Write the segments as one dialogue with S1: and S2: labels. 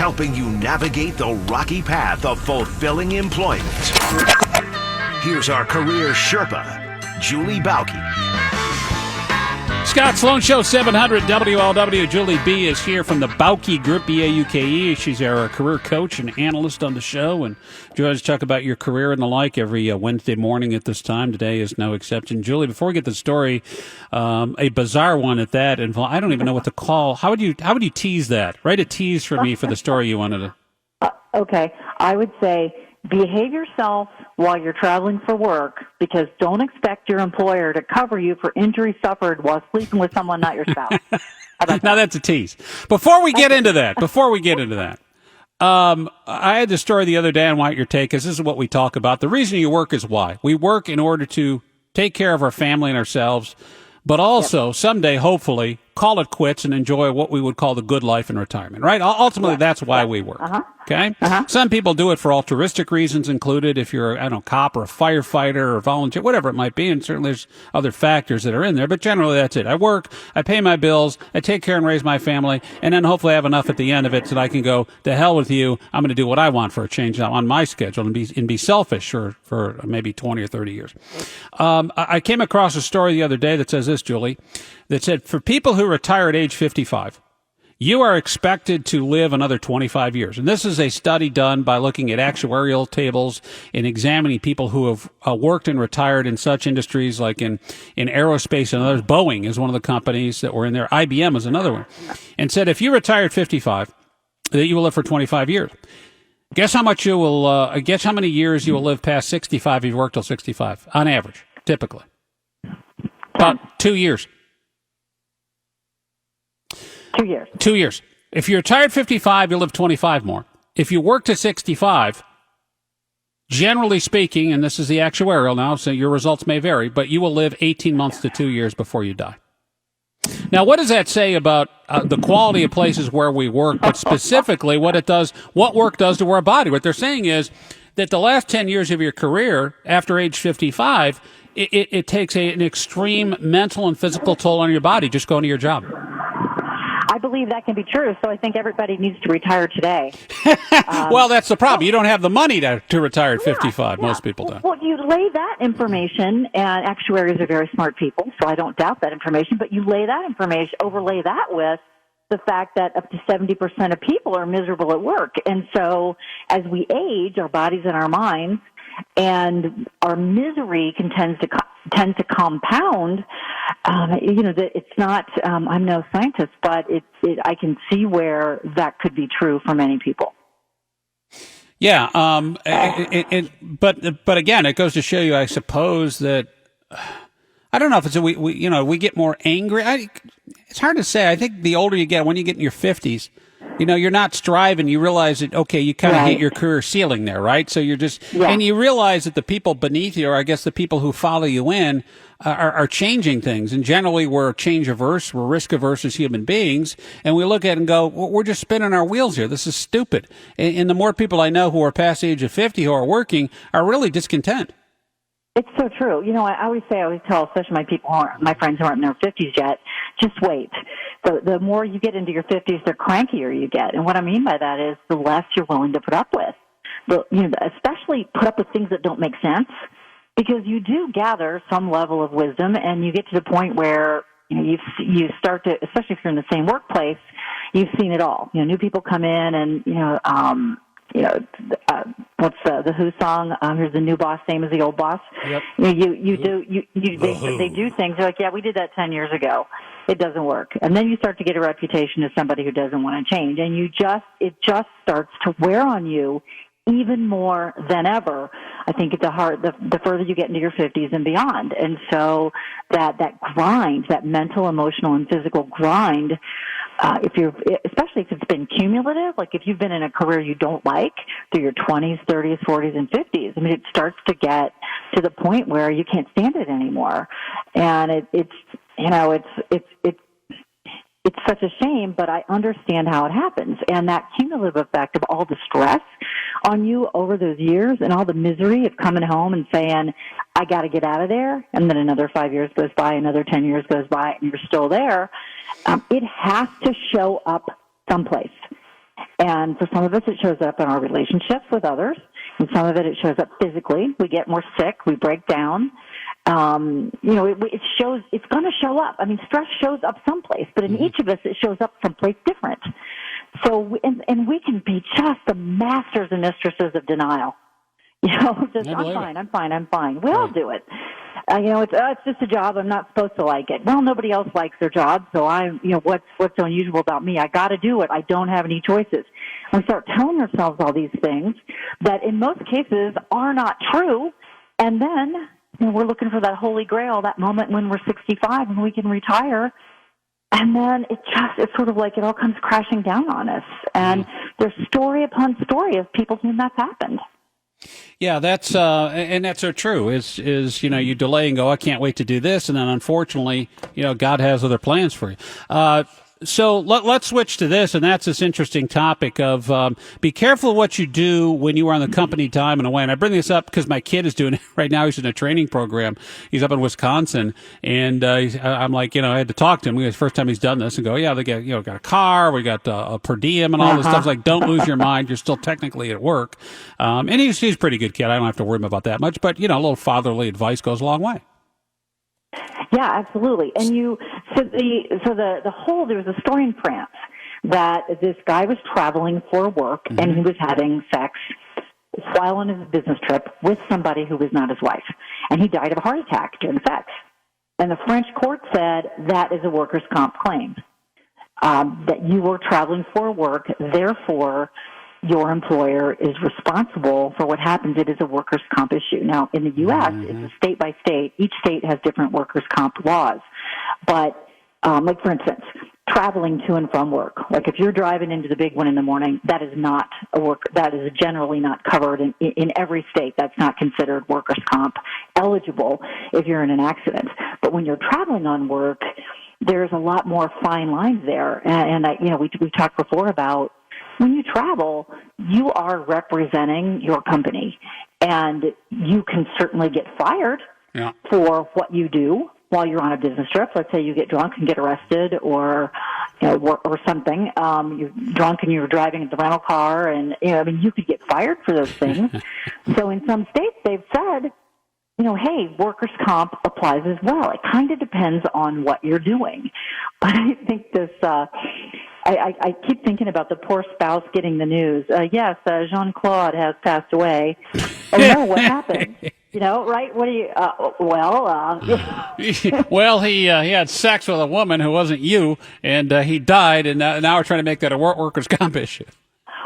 S1: helping you navigate the rocky path of fulfilling employment. Here's our career Sherpa, Julie Bauke.
S2: Scott Sloan Show 700 WLW. Julie B is here from the Bauke Group, B-A-U-K-E. She's our career coach and analyst on the show, and joins to talk about your career and the like every Wednesday morning at this time. Today is no exception. Julie, before we get to the story, a bizarre one at that, and I don't even know what to call. How would you tease that? Write a tease for me for the story you wanted to.
S3: Okay, I would say behave yourself while you're traveling for work, because don't expect your employer to cover you for injury suffered while sleeping with someone not your spouse.
S2: Now that's a tease. Before we get into that, I had this story the other day on what your take is. This is what we talk about. The reason you work is why. We work in order to take care of our family and ourselves, but also someday, hopefully, call it quits and enjoy what we would call the good life in retirement, right? Ultimately, that's why we work. Okay? Some people do it for altruistic reasons included, if you're, a cop or a firefighter or a volunteer, whatever it might be, and certainly there's other factors that are in there, but generally that's it. I work, I pay my bills, I take care and raise my family, and then hopefully I have enough at the end of it so that I can go, to hell with you, I'm going to do what I want for a change on my schedule and be selfish for maybe 20 or 30 years. I came across a story the other day that says this, Julie, that said, for people who retire at age 55, you are expected to live another 25 years. And this is a study done by looking at actuarial tables and examining people who have worked and retired in such industries like in aerospace and others. Boeing is one of the companies that were in there. IBM is another one. And said if you retire at 55, that you will live for 25 years. Guess how much you will, guess how many years you will live past 65 if you work till 65, on average, typically. About 2 years.
S3: 2 years.
S2: 2 years. If you're retired at 55, you'll live 25 more. If you work to 65, generally speaking, and this is the actuarial now, so your results may vary, but you will live 18 months to 2 years before you die. Now, what does that say about the quality of places where we work, but specifically what work does to our body? What they're saying is that the last 10 years of your career after age 55, it takes an extreme mental and physical toll on your body just going to your job.
S3: I believe that can be true, so I think everybody needs to retire today.
S2: Well, that's the problem. You don't have the money to retire at 55. Most people don't.
S3: Well, you lay that information, and actuaries are very smart people, so I don't doubt that information, but you lay that information, overlay that with the fact that up to 70% of people are miserable at work. And so as we age, our bodies and our minds, and our misery tends to compound. That it's not. I'm no scientist, but I can see where that could be true for many people.
S2: Yeah. But again, it goes to show you, I suppose, that I don't know if it's we get more angry. It's hard to say. I think the older you get, when you get in your 50s. You're not striving. You realize that, okay, you kind of hit your career ceiling there, right? So you're just, and you realize that the people beneath you, or I guess the people who follow you in, are changing things. And generally we're change averse, we're risk averse as human beings. And we look at it and go, well, we're just spinning our wheels here. This is stupid. And the more people I know who are past the age of 50 who are working are really discontent.
S3: It's so true. I always tell, especially my friends who aren't in their 50s yet, just wait. The more you get into your 50s, the crankier you get. And what I mean by that is the less you're willing to put up with. Especially put up with things that don't make sense, because you do gather some level of wisdom, and you get to the point where you start to, especially if you're in the same workplace, you've seen it all. New people come in, and what's the Who song? Here's the new boss, same as the old boss. Yep. They do things. They're like, yeah, we did that 10 years ago. It doesn't work. And then you start to get a reputation as somebody who doesn't want to change. And it just starts to wear on you even more than ever. I think the further you get into your 50s and beyond. And so that grind, that mental, emotional, and physical grind, especially if it's been cumulative, like if you've been in a career you don't like through your 20s, 30s, 40s, and 50s, it starts to get to the point where you can't stand it anymore. And it's such a shame, but I understand how it happens. And that cumulative effect of all the stress on you over those years and all the misery of coming home and saying, I got to get out of there, and then another 5 years goes by, another 10 years goes by, and you're still there, it has to show up someplace. And for some of us, it shows up in our relationships with others. And some of it shows up physically. We get more sick. We break down. It shows, it's going to show up. I mean, stress shows up someplace, but in each of us, it shows up someplace different. So, and we can be just the masters and mistresses of denial. Just, I'm fine. We all do it. It's just a job. I'm not supposed to like it. Well, nobody else likes their job, so what's so unusual about me? I got to do it. I don't have any choices. We start telling ourselves all these things that in most cases are not true, and then we're looking for that holy grail, that moment when we're 65 and we can retire. And then it's sort of like it all comes crashing down on us. And there's story upon story of people to whom that's happened.
S2: Yeah, that's so true. Is you delay and go, I can't wait to do this, and then unfortunately, God has other plans for you. So let's switch to this, and that's this interesting topic of be careful of what you do when you are on the company time and away. And I bring this up because my kid is doing it right now. He's in a training program. He's up in Wisconsin, and I'm like, I had to talk to him. It's the first time he's done this, and go, yeah, they got a car, we got a per diem, and all this stuff. It's like, don't lose your mind. You're still technically at work. And he's a pretty good kid. I don't have to worry about that much, but a little fatherly advice goes a long way.
S3: Yeah, absolutely. And there was a story in France that this guy was traveling for work and he was having sex while on his business trip with somebody who was not his wife. And he died of a heart attack during sex. And the French court said that is a workers' comp claim, that you were traveling for work, therefore your employer is responsible for what happens. It is a workers' comp issue. Now, in the U.S., it's a state by state. Each state has different workers' comp laws. But, like, for instance, traveling to and from work. Like, if you're driving into the big one in the morning, that is generally not covered in every state. That's not considered workers' comp eligible if you're in an accident. But when you're traveling on work, there's a lot more fine lines there. And we talked before about when you travel, you are representing your company, and you can certainly get fired for what you do while you're on a business trip. Let's say you get drunk and get arrested, or or something. You're drunk and you're driving the rental car, and you could get fired for those things. So in some states, they've said, hey, workers' comp applies as well. It kind of depends on what you're doing. But I think this. I keep thinking about the poor spouse getting the news. Yes, Jean-Claude has passed away. Oh, no, what happened? Right? What do you,
S2: well, he had sex with a woman who wasn't you, and he died, and now we're trying to make that a workers' comp issue.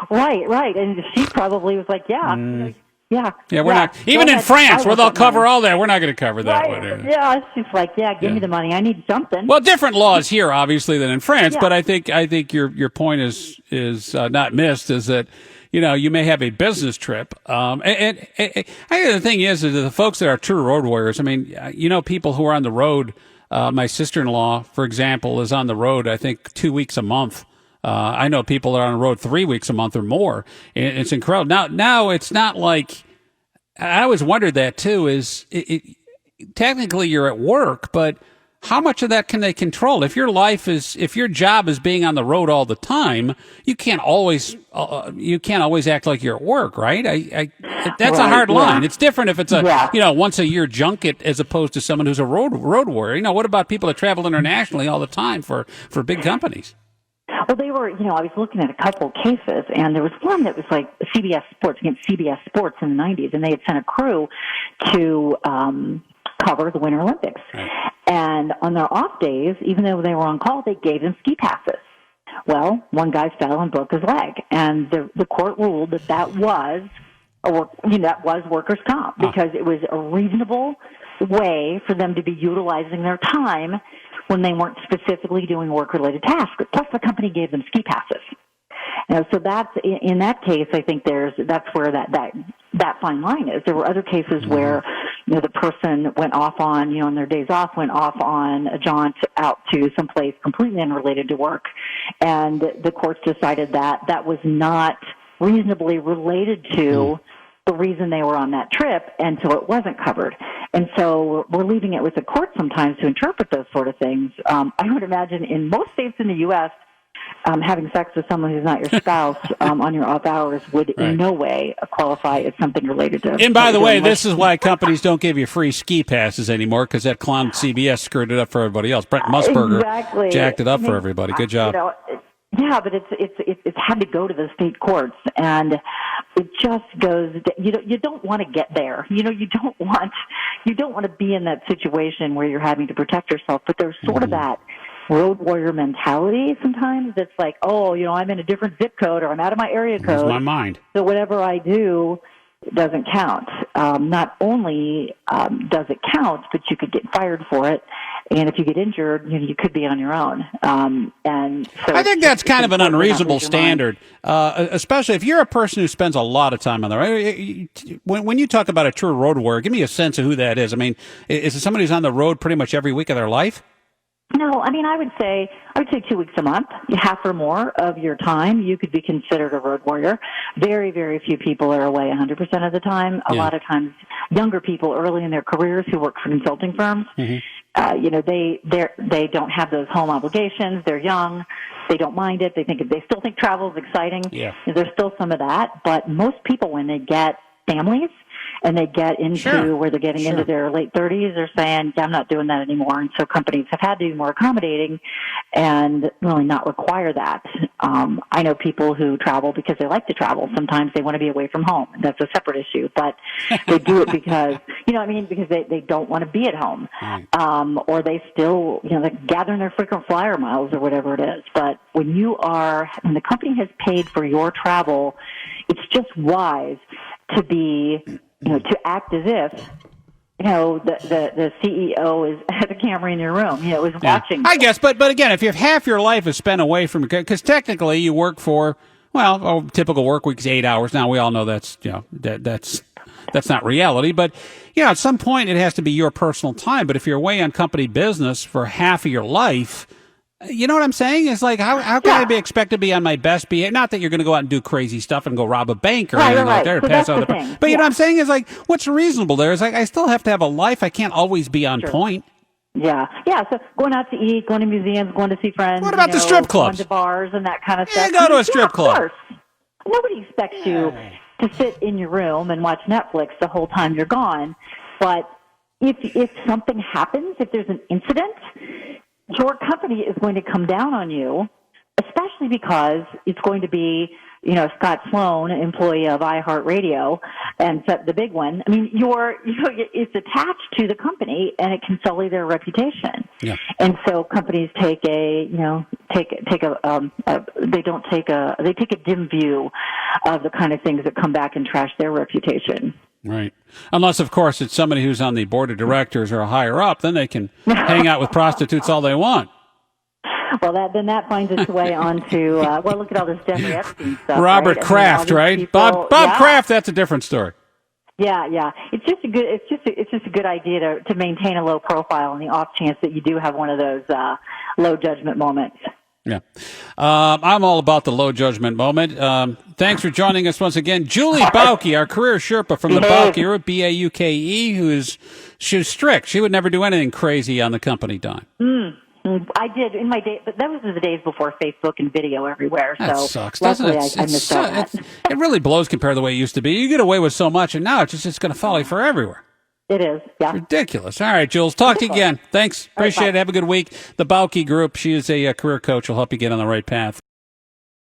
S3: Right. And she probably was like, Yeah,
S2: we're not, even in France, where they'll cover all that, we're not going to cover that one.
S3: Yeah, she's like, give me the money. I need something.
S2: Well, different laws here, obviously, than in France, but I think your point is not missed, is that, you may have a business trip. And I think the thing is that the folks that are true road warriors, people who are on the road, my sister-in-law, for example, is on the road, I think, 2 weeks a month. I know people that are on the road 3 weeks a month or more. It's incredible. Now it's not like, I always wondered that too, technically you're at work, but how much of that can they control? If your job is being on the road all the time, you can't always act like you're at work, right? That's a hard line. It's different if it's once a year junket as opposed to someone who's a road warrior. What about people that travel internationally all the time for big companies?
S3: Well, they were, I was looking at a couple of cases, and there was one that was like CBS Sports, against CBS Sports in the 90s, and they had sent a crew to cover the Winter Olympics. Right. And on their off days, even though they were on call, they gave them ski passes. Well, one guy fell and broke his leg, and the court ruled that was workers' comp, because it was a reasonable way for them to be utilizing their time when they weren't specifically doing work-related tasks. Plus, the company gave them ski passes. So that's, in that case, I think that's where that fine line is. There were other cases where the person went off on their days off, went off on a jaunt out to someplace completely unrelated to work, and the courts decided that was not reasonably related to the reason they were on that trip, and so it wasn't covered. And so we're leaving it with the court sometimes to interpret those sort of things. I would imagine in most states in the U.S., having sex with someone who's not your spouse on your off hours would in no way qualify as something related to.
S2: And by the way, this is why companies don't give you free ski passes anymore, because that clown CBS screwed it up for everybody else. Brent Musburger jacked it up for everybody. Good job.
S3: Yeah, but it's had to go to the state courts, and it just goes. You don't want to get there. You don't want to be in that situation where you're having to protect yourself. But there's sort of that road warrior mentality sometimes. That's like, oh, I'm in a different zip code, or I'm out of my area code.
S2: Lose my mind.
S3: So whatever I do doesn't count. Not only does it count, but you could get fired for it. And if you get injured, you could be on your own. And so
S2: I think that's kind of an unreasonable standard, especially if you're a person who spends a lot of time on the road. When you talk about a true road warrior, give me a sense of who that is. I mean, is it somebody who's on the road pretty much every week of their life?
S3: No, I mean, I would say 2 weeks a month, half or more of your time, you could be considered a road warrior. Very, very few people are away 100% of the time. A lot of times, younger people early in their careers who work for consulting firms, they don't have those home obligations. They're young. They don't mind it. They still think travel is exciting. Yeah. There's still some of that, but most people, when they get families, and they get into where they're getting into their late 30s, they're saying, I'm not doing that anymore. And so companies have had to be more accommodating and really not require that. I know people who travel because they like to travel. Sometimes they want to be away from home. That's a separate issue. But they do it because, because they don't want to be at home. Or they still, they're gathering their frequent flyer miles or whatever it is. But when the company has paid for your travel, it's just wise to be, to act as if, the CEO has a camera in your room, is watching.
S2: I guess, but again, if you have half your life is spent away from, because technically you work for, typical work week is 8 hours. Now we all know that's not reality, but at some point it has to be your personal time. But if you're away on company business for half of your life, you know what I'm saying? It's like, how can I be expected to be on my best behavior? Not that you're going to go out and do crazy stuff and go rob a bank or anything like that, or pass out but you know what I'm saying? Is like, what's reasonable there is like, I still have to have a life. I can't always be on point.
S3: Yeah. So going out to eat, going to museums, going to see friends.
S2: What about the strip clubs?
S3: Going to bars and that kind of stuff.
S2: Go to a strip club. Of course.
S3: Nobody expects you to sit in your room and watch Netflix the whole time you're gone. But if something happens, if there's an incident, your company is going to come down on you, especially because it's going to be, Scott Sloan, employee of iHeartRadio, and the big one. I mean, it's attached to the company, and it can sully their reputation. Yeah. And so companies take a dim view of the kind of things that come back and trash their reputation.
S2: Right. Unless, of course, it's somebody who's on the board of directors or higher up, then they can hang out with prostitutes all they want.
S3: Well, that finds its way onto, look at all this Jeffrey Epstein stuff.
S2: Robert Kraft, right? People, Bob Kraft, that's a different story.
S3: Yeah. It's just a good idea to maintain a low profile on the off chance that you do have one of those low judgment moments.
S2: Yeah. I'm all about the low judgment moment. Thanks for joining us once again. Julie Bauke, our career Sherpa from the Bauke Group, Bauke, she's strict. She would never do anything crazy on the company dime.
S3: I did in my day, but that was the days before Facebook and video everywhere.
S2: That sucks, doesn't it? I missed that. It really blows compared to the way it used to be. You get away with so much, and now it's going to follow you for everywhere.
S3: It is, yeah.
S2: Ridiculous. All right, Jules, talk to you again. Thanks. Appreciate it. Have a good week. The Bauke Group, she is a career coach. Will help you get on the right path.